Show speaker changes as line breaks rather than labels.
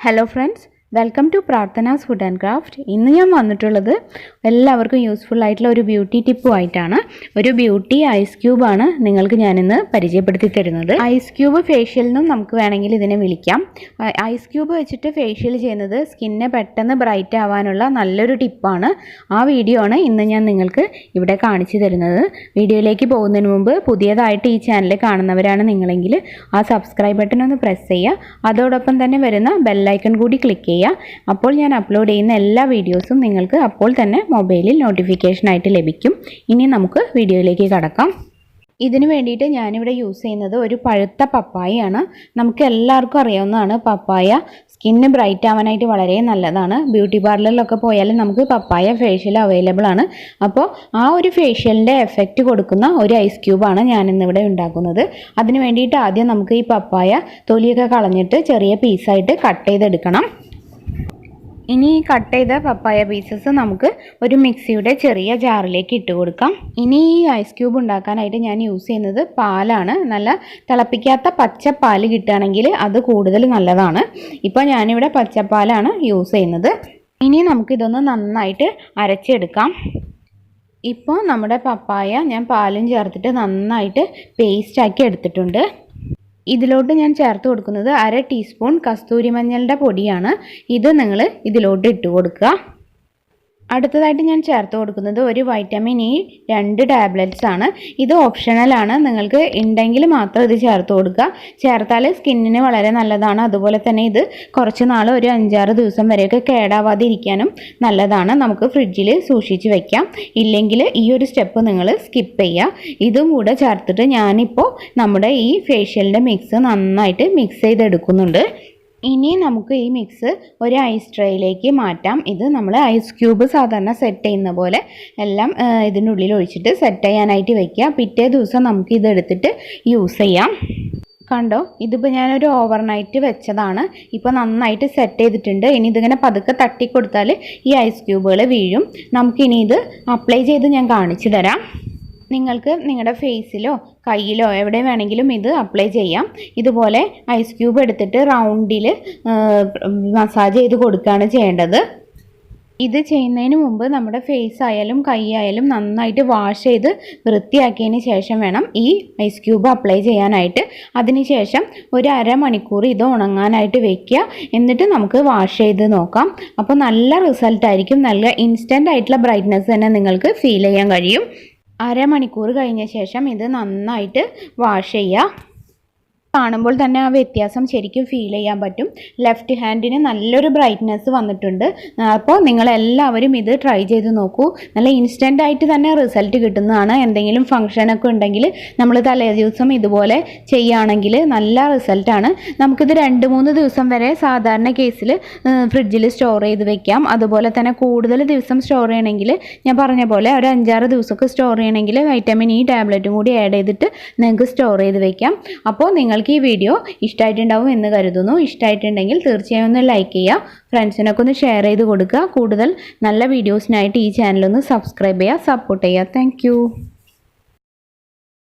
Hello friends, welcome to PRARTHANA'S Food and Craft. ഇന്ന് ഞാൻ വന്നിട്ടുള്ളത് എല്ലാവർക്കും യൂസ്ഫുൾ ആയിട്ടുള്ള ഒരു ബ്യൂട്ടി ടിപ്പുമായിട്ടാണ്. ഒരു ബ്യൂട്ടി ഐസ് ക്യൂബ് ആണ് നിങ്ങൾക്ക് ഞാനിന്ന് പരിചയപ്പെടുത്തി തരുന്നത്. ഐസ് ക്യൂബ് ഫേഷ്യൽ എന്നും നമുക്ക് വേണമെങ്കിൽ ഇതിനെ വിളിക്കാം. ഐസ് ക്യൂബ് വെച്ചിട്ട് ഫേഷ്യൽ ചെയ്യുന്നത് സ്കിന്നെ പെട്ടെന്ന് ബ്രൈറ്റ് ആവാനുള്ള നല്ലൊരു ടിപ്പാണ്. ആ വീഡിയോ ആണ് ഇന്ന് ഞാൻ നിങ്ങൾക്ക് ഇവിടെ കാണിച്ചു തരുന്നത്. വീഡിയോയിലേക്ക് പോകുന്നതിന് മുമ്പ് പുതിയതായിട്ട് ഈ ചാനൽ കാണുന്നവരാണ് നിങ്ങളെങ്കിൽ ആ സബ്സ്ക്രൈബ് ബട്ടൺ ഒന്ന് പ്രസ് ചെയ്യുക. അതോടൊപ്പം തന്നെ വരുന്ന ബെല്ലൈക്കൺ കൂടി ക്ലിക്ക് ചെയ്യുക. അപ്പോൾ ഞാൻ അപ്ലോഡ് ചെയ്യുന്ന എല്ലാ വീഡിയോസും നിങ്ങൾക്ക് അപ്പോൾ തന്നെ മൊബൈലിൽ നോട്ടിഫിക്കേഷനായിട്ട് ലഭിക്കും. ഇനി നമുക്ക് വീഡിയോയിലേക്ക് കടക്കാം. ഇതിനു വേണ്ടിയിട്ട് ഞാനിവിടെ യൂസ് ചെയ്യുന്നത് ഒരു പഴുത്ത പപ്പായയാണ്. നമുക്ക് എല്ലാവർക്കും അറിയാവുന്നതാണ് പപ്പായ സ്കിന്ന് ബ്രൈറ്റ് ആവാനായിട്ട് വളരെ നല്ലതാണ്. ബ്യൂട്ടി പാർലറിലൊക്കെ പോയാൽ നമുക്ക് പപ്പായ ഫേഷ്യൽ അവൈലബിൾ ആണ്. അപ്പോൾ ആ ഒരു ഫേഷ്യലിൻ്റെ എഫക്റ്റ് കൊടുക്കുന്ന ഒരു ഐസ് ക്യൂബാണ് ഞാനിന്നിവിടെ ഉണ്ടാക്കുന്നത്. അതിന് വേണ്ടിയിട്ട് ആദ്യം നമുക്ക് ഈ പപ്പായ തൊലിയൊക്കെ കളഞ്ഞിട്ട് ചെറിയ പീസായിട്ട് കട്ട് ചെയ്തെടുക്കണം. ഇനി ഈ കട്ട് ചെയ്ത പപ്പായ പീസസ് നമുക്ക് ഒരു മിക്സിയുടെ ചെറിയ ജാറിലേക്ക് ഇട്ട് കൊടുക്കാം. ഇനി ഈ ഐസ് ക്യൂബ് ഉണ്ടാക്കാനായിട്ട് ഞാൻ യൂസ് ചെയ്യുന്നത് പാലാണ്. നല്ല തിളപ്പിക്കാത്ത പച്ചപ്പാൽ കിട്ടുകയാണെങ്കിൽ അത് കൂടുതൽ നല്ലതാണ്. ഇപ്പോൾ ഞാനിവിടെ പച്ചപ്പാലാണ് യൂസ് ചെയ്യുന്നത്. ഇനി നമുക്കിതൊന്ന് നന്നായിട്ട് അരച്ചെടുക്കാം. ഇപ്പോൾ നമ്മുടെ പപ്പായ ഞാൻ പാലും ചേർത്തിട്ട് നന്നായിട്ട് പേസ്റ്റാക്കി എടുത്തിട്ടുണ്ട്. ഇതിലോട്ട് ഞാൻ ചേർത്ത് കൊടുക്കുന്നത് 1/2 ടീസ്പൂൺ കസ്തൂരി മഞ്ഞളുടെ പൊടിയാണ്. ഇത് നിങ്ങൾ ഇതിലോട്ട് ഇട്ട് കൊടുക്കുക. അടുത്തതായിട്ട് ഞാൻ ചേർത്ത് കൊടുക്കുന്നത് ഒരു വൈറ്റമിൻ ഇ 2 ടാബ്ലറ്റ്സ് ആണ്. ഇത് ഓപ്ഷണലാണ്, നിങ്ങൾക്ക് ഉണ്ടെങ്കിൽ മാത്രം ഇത് ചേർത്ത് കൊടുക്കുക. ചേർത്താൽ സ്കിന്നിന് വളരെ നല്ലതാണ്. അതുപോലെ തന്നെ ഇത് കുറച്ച് നാൾ ഒരു 5-6 ദിവസം വരെയൊക്കെ കേടാവാതെ ഇരിക്കാനും നല്ലതാണ്. നമുക്ക് ഫ്രിഡ്ജിൽ സൂക്ഷിച്ച് വെക്കാം. ഇല്ലെങ്കിൽ ഈ ഒരു സ്റ്റെപ്പ് നിങ്ങൾ സ്കിപ്പ് ചെയ്യുക. ഇതും കൂടെ ചേർത്തിട്ട് ഞാനിപ്പോൾ നമ്മുടെ ഈ ഫേഷ്യലിൻ്റെ മിക്സ് നന്നായിട്ട് മിക്സ് ചെയ്തെടുക്കുന്നുണ്ട്. ഇനി നമുക്ക് ഈ മിക്സ് ഒരു ഐസ് ട്രേയിലേക്ക് മാറ്റാം. ഇത് നമ്മൾ ഐസ് ക്യൂബ് സാധാരണ സെറ്റ് ചെയ്യുന്ന പോലെ എല്ലാം ഇതിൻ്റെ ഉള്ളിൽ ഒഴിച്ചിട്ട് സെറ്റ് ചെയ്യാനായിട്ട് വയ്ക്കുക. പിറ്റേ ദിവസം നമുക്ക് ഇതെടുത്തിട്ട് യൂസ് ചെയ്യാം. കണ്ടോ, ഇതിപ്പോൾ ഞാനൊരു ഓവർനൈറ്റ് വെച്ചതാണ്. ഇപ്പോൾ നന്നായിട്ട് സെറ്റ് ചെയ്തിട്ടുണ്ട്. ഇനി ഇതിങ്ങനെ പതുക്കെ തട്ടിക്കൊടുത്താൽ ഈ ഐസ് ക്യൂബുകൾ വീഴും. നമുക്കിനി ഇത് അപ്ലൈ ചെയ്ത് ഞാൻ കാണിച്ചു തരാം. നിങ്ങൾക്ക് നിങ്ങളുടെ ഫേസിലോ കയ്യിലോ എവിടെ വേണമെങ്കിലും ഇത് അപ്ലൈ ചെയ്യാം. ഇതുപോലെ ഐസ് ക്യൂബ് എടുത്തിട്ട് റൗണ്ടിൽ മസാജ് ചെയ്ത് കൊടുക്കുകയാണ് ചെയ്യേണ്ടത്. ഇത് ചെയ്യുന്നതിന് മുമ്പ് നമ്മുടെ ഫേസ് ആയാലും കൈ ആയാലും നന്നായിട്ട് വാഷ് ചെയ്ത് വൃത്തിയാക്കിയതിന് ശേഷം വേണം ഈ ഐസ് ക്യൂബ് അപ്ലൈ ചെയ്യാനായിട്ട്. അതിനുശേഷം ഒരു 1/2 മണിക്കൂർ ഇത് ഉണങ്ങാനായിട്ട് വെക്കുക. എന്നിട്ട് നമുക്ക് വാഷ് ചെയ്ത് നോക്കാം. അപ്പോൾ നല്ല റിസൾട്ടായിരിക്കും. നല്ല ഇൻസ്റ്റൻ്റ് ആയിട്ടുള്ള ബ്രൈറ്റ്നസ് തന്നെ നിങ്ങൾക്ക് ഫീൽ ചെയ്യാൻ കഴിയും. 1/2 മണിക്കൂർ കഴിഞ്ഞ ശേഷം ഇത് നന്നായിട്ട് വാഷ് ചെയ്യുക. കാണുമ്പോൾ തന്നെ ആ വ്യത്യാസം ശരിക്കും ഫീൽ ചെയ്യാൻ പറ്റും. ലെഫ്റ്റ് ഹാൻഡിന് നല്ലൊരു ബ്രൈറ്റ്നസ് വന്നിട്ടുണ്ട്. അപ്പോൾ നിങ്ങളെല്ലാവരും ഇത് ട്രൈ ചെയ്ത് നോക്കൂ. നല്ല ഇൻസ്റ്റൻ്റ് ആയിട്ട് തന്നെ റിസൾട്ട് കിട്ടുന്നതാണ്. എന്തെങ്കിലും ഫംഗ്ഷനൊക്കെ ഉണ്ടെങ്കിൽ നമ്മൾ തലേ ദിവസം ഇതുപോലെ ചെയ്യുകയാണെങ്കിൽ നല്ല റിസൾട്ടാണ്. നമുക്കിത് 2-3 ദിവസം വരെ സാധാരണ കേസിൽ ഫ്രിഡ്ജിൽ സ്റ്റോർ ചെയ്ത് വെക്കാം. അതുപോലെ തന്നെ കൂടുതൽ ദിവസം സ്റ്റോർ ചെയ്യണമെങ്കിൽ ഞാൻ പറഞ്ഞ പോലെ ഒരു 5-6 ദിവസമൊക്കെ സ്റ്റോർ ചെയ്യണമെങ്കിൽ വൈറ്റമിൻ ഇ ടാബ്ലറ്റും കൂടി ആഡ് ചെയ്തിട്ട് നിങ്ങൾക്ക് സ്റ്റോർ ചെയ്ത് വെക്കാം. അപ്പോൾ നിങ്ങൾക്ക് ഈ വീഡിയോ ഇഷ്ടമായിട്ടുണ്ടാവും എന്ന് കരുതുന്നു. ഇഷ്ടമായിട്ടുണ്ടെങ്കിൽ തീർച്ചയായും ഒന്ന് ലൈക്ക് ചെയ്യുക. ഫ്രണ്ട്സിനൊക്കെ ഒന്ന് ഷെയർ ചെയ്ത് കൊടുക്കുക. കൂടുതൽ നല്ല വീഡിയോസിനായിട്ട് ഈ ചാനലൊന്ന് സബ്സ്ക്രൈബ് ചെയ്യുക, സപ്പോർട്ട് ചെയ്യുക. താങ്ക്